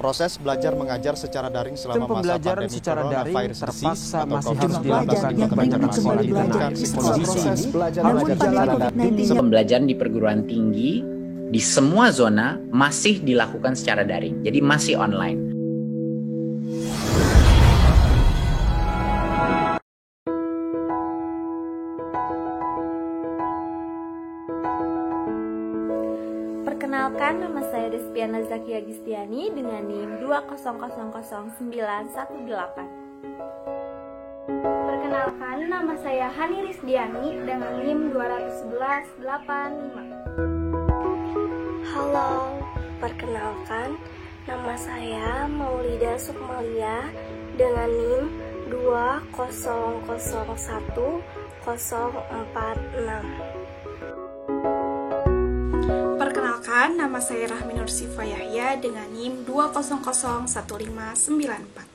Proses belajar mengajar secara daring selama masa pandemi coronavirus terpaksa atau masih harus COVID-19 dilakukan di banyak sekolah di tanah air. Pembelajaran di perguruan tinggi di semua zona masih dilakukan secara daring, jadi masih online. Perkenalkan, nama saya Despiana Zakia Gistiani dengan NIM 2000918. Perkenalkan, nama saya Hani Risdiani dengan NIM 21185. Halo, perkenalkan, nama saya Maulida Sukmalia dengan NIM 2001046. Perkenalkan, nama saya Rahmi Nursifa Yahya dengan NIM 2001594.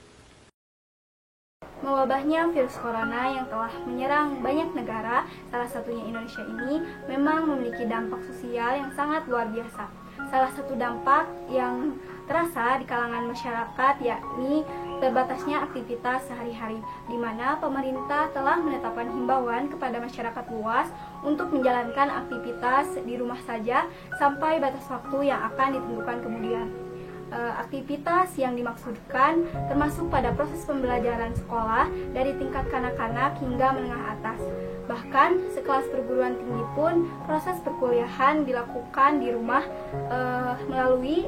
Mewabahnya virus corona yang telah menyerang banyak negara, salah satunya Indonesia ini, memang memiliki dampak sosial yang sangat luar biasa. Salah satu dampak yang terasa di kalangan masyarakat yakni terbatasnya aktivitas sehari-hari, di mana pemerintah telah menetapkan himbauan kepada masyarakat luas untuk menjalankan aktivitas di rumah saja sampai batas waktu yang akan ditentukan kemudian. Aktivitas yang dimaksudkan termasuk pada proses pembelajaran sekolah dari tingkat kanak-kanak hingga menengah atas. Bahkan sekelas perguruan tinggi pun proses perkuliahan dilakukan di rumah melalui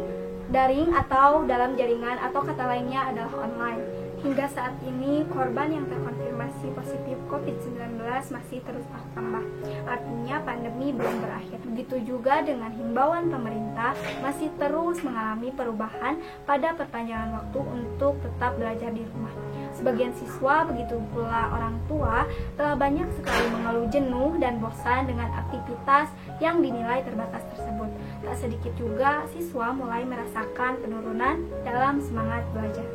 daring atau dalam jaringan, atau kata lainnya adalah online. Hingga saat ini korban yang terkonfirmasi positif COVID-19 masih terus bertambah. Artinya pandemi belum berakhir. Begitu juga dengan himbauan pemerintah masih terus mengalami perubahan pada perpanjangan waktu untuk tetap belajar di rumah. Sebagian siswa, begitu pula orang tua, telah banyak sekali mengeluh jenuh dan bosan dengan aktivitas yang dinilai terbatas tersebut. Tak sedikit juga siswa mulai merasakan penurunan dalam semangat belajar.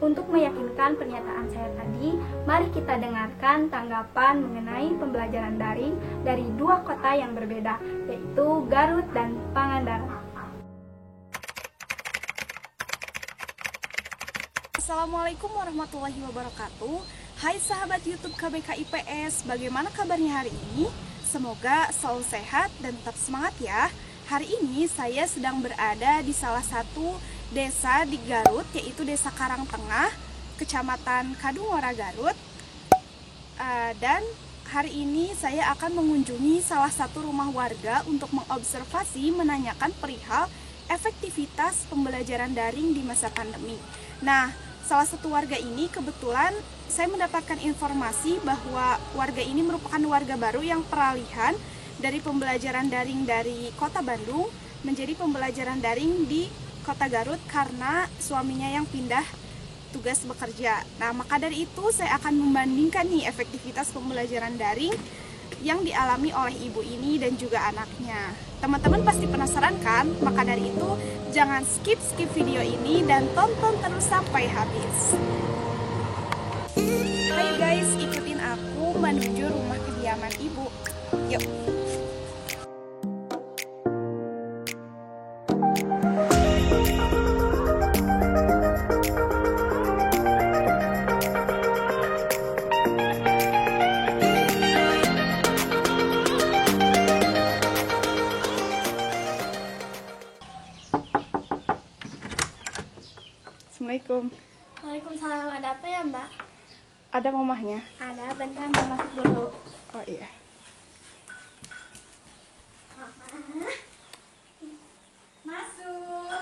Untuk meyakinkan pernyataan saya tadi, mari kita dengarkan tanggapan mengenai pembelajaran daring dari dua kota yang berbeda, yaitu Garut dan Pangandaran. Assalamualaikum warahmatullahi wabarakatuh. Hai sahabat YouTube KBK IPS, bagaimana kabarnya hari ini? Semoga selalu sehat dan tetap semangat ya. Hari ini saya sedang berada di salah satu desa di Garut, yaitu Desa Karangtengah, Kecamatan Kadungora, Garut. Dan hari ini saya akan mengunjungi salah satu rumah warga untuk mengobservasi, menanyakan perihal efektivitas pembelajaran daring di masa pandemi. Nah, salah satu warga ini kebetulan saya mendapatkan informasi bahwa warga ini merupakan warga baru yang peralihan dari pembelajaran daring dari Kota Bandung menjadi pembelajaran daring di Kota Garut karena suaminya yang pindah tugas bekerja. Nah, maka dari itu saya akan membandingkan nih efektivitas pembelajaran daring yang dialami oleh ibu ini dan juga anaknya. Teman-teman pasti penasaran kan? Maka dari itu jangan skip video ini dan tonton terus sampai habis. Hai guys, ikutin aku menuju rumah kediaman ibu. Yuk. Assalamualaikum. Waalaikumsalam, ada apa ya Mbak? Ada mamahnya? Ada, bentar Mbak masuk dulu. Oh iya. Masuk.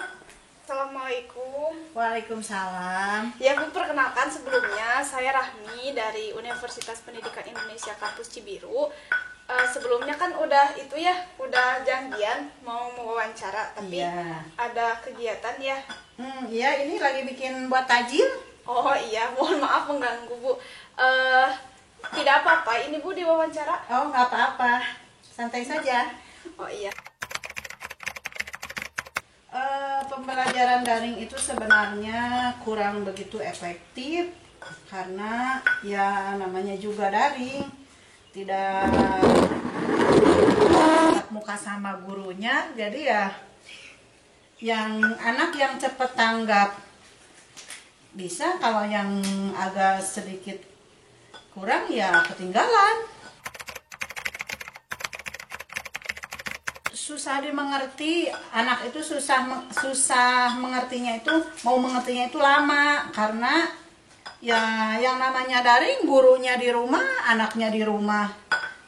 Assalamualaikum. Waalaikumsalam. Ya Bu, perkenalkan sebelumnya saya Rahmi dari Universitas Pendidikan Indonesia Kampus Cibiru. Sebelumnya kan udah janjian mau wawancara, tapi ada kegiatan ya. Iya, ini lagi bikin buat tajil. Oh iya, mohon maaf mengganggu Bu. Tidak apa-apa, ini Bu diwawancara. Oh, nggak apa-apa, santai saja. Oh iya. Pembelajaran daring itu sebenarnya kurang begitu efektif karena ya namanya juga daring, tidak tatap muka sama gurunya, jadi ya anak yang cepat tanggap bisa, kalau yang agak sedikit kurang ya ketinggalan. Susah dimengerti, anak itu susah mengertinya itu, mau mengertinya itu lama, karena ya yang namanya daring, gurunya di rumah, anaknya di rumah.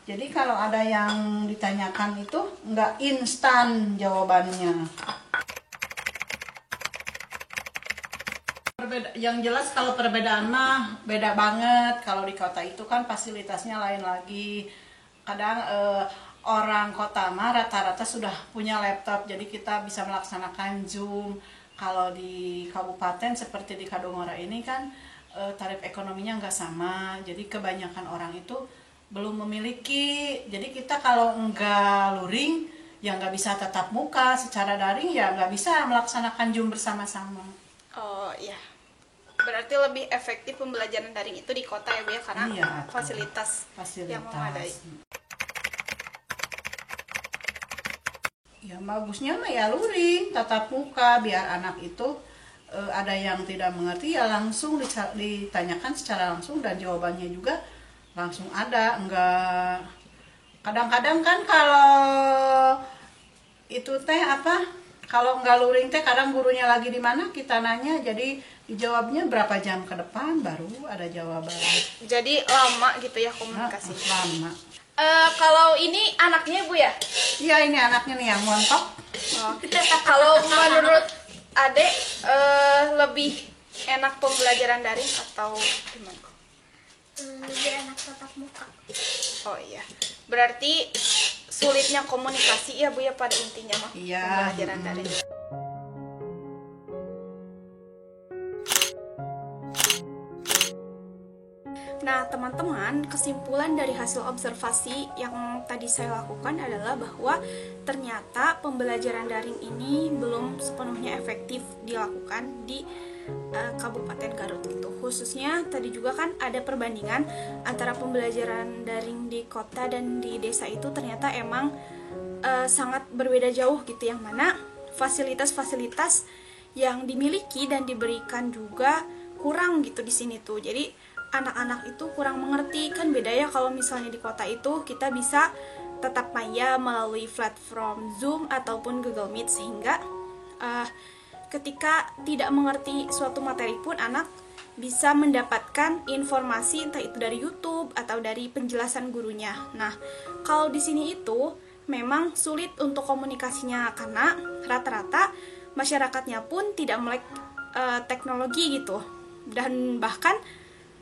Jadi kalau ada yang ditanyakan itu nggak instan jawabannya. Yang jelas kalau perbedaan mah beda banget. Kalau di kota itu kan fasilitasnya lain lagi. Kadang orang kota mah rata-rata sudah punya laptop, jadi kita bisa melaksanakan Zoom. Kalau di kabupaten seperti di Kadungora ini kan tarif ekonominya nggak sama, jadi kebanyakan orang itu belum memiliki. Jadi kita kalau nggak luring ya nggak bisa tatap muka, secara daring ya nggak bisa melaksanakan Zoom bersama-sama. Oh iya, berarti lebih efektif pembelajaran daring itu di kota ya Bu ya, karena Iya, fasilitas yang memadai. Ya bagusnya mah ya luring, tatap muka, biar anak itu ada yang tidak mengerti ya langsung ditanyakan secara langsung dan jawabannya juga langsung ada. Enggak, kadang-kadang kan kalau itu teh apa, kalau enggak luring teh kadang gurunya lagi di mana kita nanya, jadi dijawabnya berapa jam ke depan baru ada jawaban. Jadi lama gitu ya komunikasi. Lama. Kalau ini anaknya Bu ya? Iya, ini anaknya nih yang montok. Oh. Kalau menurut Adek lebih enak pembelajaran daring atau gimana? Lebih enak tatap muka. Oh iya, berarti sulitnya komunikasi ya Bu ya pada intinya mah. Iya. Pembelajaran daring. Nah teman-teman, kesimpulan dari hasil observasi yang tadi saya lakukan adalah bahwa ternyata pembelajaran daring ini belum sepenuhnya efektif dilakukan di Kabupaten Garut itu. Khususnya tadi juga kan ada perbandingan antara pembelajaran daring di kota dan di desa itu ternyata emang sangat berbeda jauh gitu, yang mana fasilitas-fasilitas yang dimiliki dan diberikan juga kurang gitu di sini tuh. Jadi anak-anak itu kurang mengerti, kan beda ya kalau misalnya di kota itu kita bisa tatap maya melalui platform Zoom ataupun Google Meet, sehingga ketika tidak mengerti suatu materi pun anak bisa mendapatkan informasi entah itu dari YouTube atau dari penjelasan gurunya. Nah, kalau di sini itu memang sulit untuk komunikasinya karena rata-rata masyarakatnya pun tidak melek teknologi gitu, dan bahkan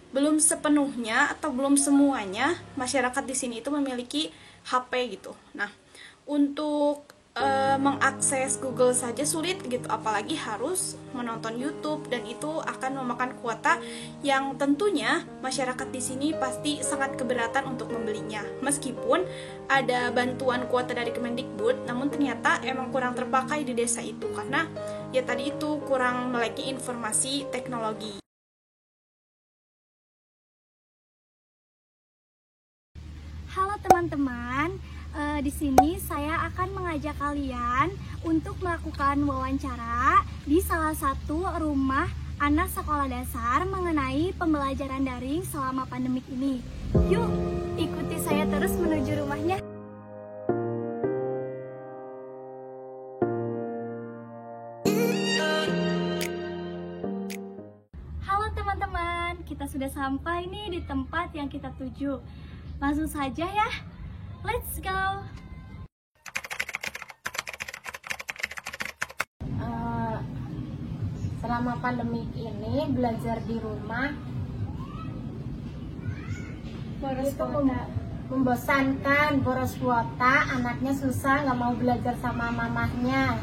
belum sepenuhnya atau belum semuanya masyarakat di sini itu memiliki HP gitu. Nah, untuk mengakses Google saja sulit gitu, apalagi harus menonton YouTube, dan itu akan memakan kuota yang tentunya masyarakat di sini pasti sangat keberatan untuk membelinya. Meskipun ada bantuan kuota dari Kemendikbud, namun ternyata emang kurang terpakai di desa itu karena ya tadi itu kurang meleki informasi teknologi. Halo teman-teman, di sini saya akan mengajak kalian untuk melakukan wawancara di salah satu rumah anak sekolah dasar mengenai pembelajaran daring selama pandemik ini. Yuk, ikuti saya terus menuju rumahnya. Halo teman-teman, kita sudah sampai nih di tempat yang kita tuju. Langsung saja ya, let's go. Selama pandemi ini belajar di rumah itu membosankan, boros kuota, anaknya susah, nggak mau belajar sama mamahnya.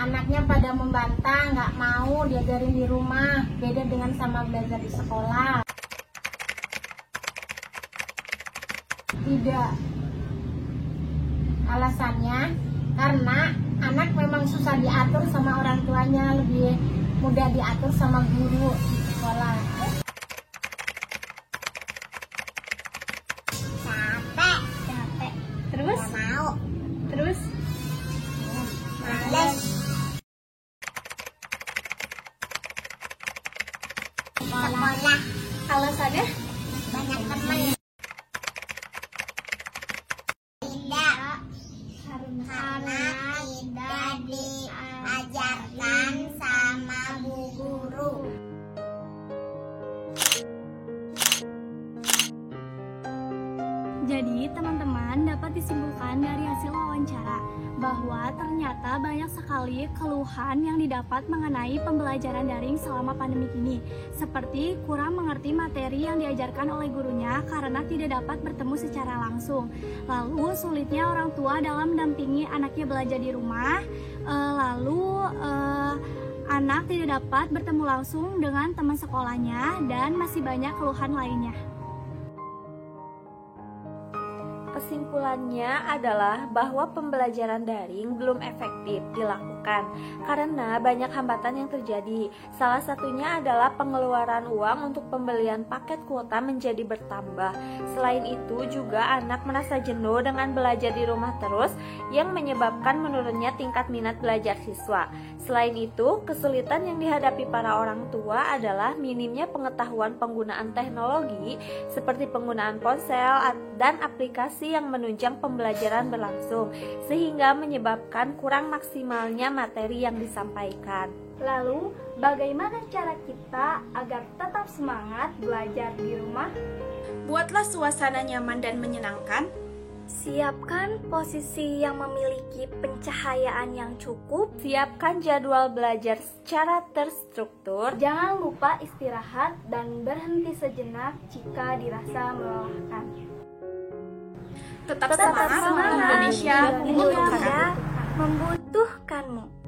Anaknya pada membantah, nggak mau diajarin di rumah, beda dengan sama belajar di sekolah. Tidak. Alasannya, karena anak memang susah diatur sama orang tuanya, lebih mudah diatur sama guru di sekolah. Capek. Terus? Nggak mau. Terus? Males. Sekolah. Alasannya? Banyak teman. Tidak. Karena tidak diajarkan sama bu guru. Jadi, teman-teman dapat disimpulkan dari hasil wawancara bahwa ternyata banyak sekali keluhan yang didapat mengenai pembelajaran daring selama pandemi ini, seperti kurang mengerti materi yang diajarkan oleh gurunya karena tidak dapat bertemu secara langsung, lalu sulitnya orang tua dalam mendampingi anaknya belajar di rumah, anak tidak dapat bertemu langsung dengan teman sekolahnya, dan masih banyak keluhan lainnya. Kesimpulannya adalah bahwa pembelajaran daring belum efektif dilakukan karena banyak hambatan yang terjadi. Salah satunya adalah pengeluaran uang untuk pembelian paket kuota menjadi bertambah. Selain itu juga anak merasa jenuh dengan belajar di rumah terus yang menyebabkan menurunnya tingkat minat belajar siswa. Selain itu, kesulitan yang dihadapi para orang tua adalah minimnya pengetahuan penggunaan teknologi seperti penggunaan ponsel dan aplikasi yang menunjang pembelajaran berlangsung, sehingga menyebabkan kurang maksimalnya materi yang disampaikan. Lalu, bagaimana cara kita agar tetap semangat belajar di rumah? Buatlah suasana nyaman dan menyenangkan. Siapkan posisi yang memiliki pencahayaan yang cukup. Siapkan jadwal belajar secara terstruktur. Jangan lupa istirahat dan berhenti sejenak jika dirasa melelahkan. Tetap semangat, Indonesia membutuhkanmu.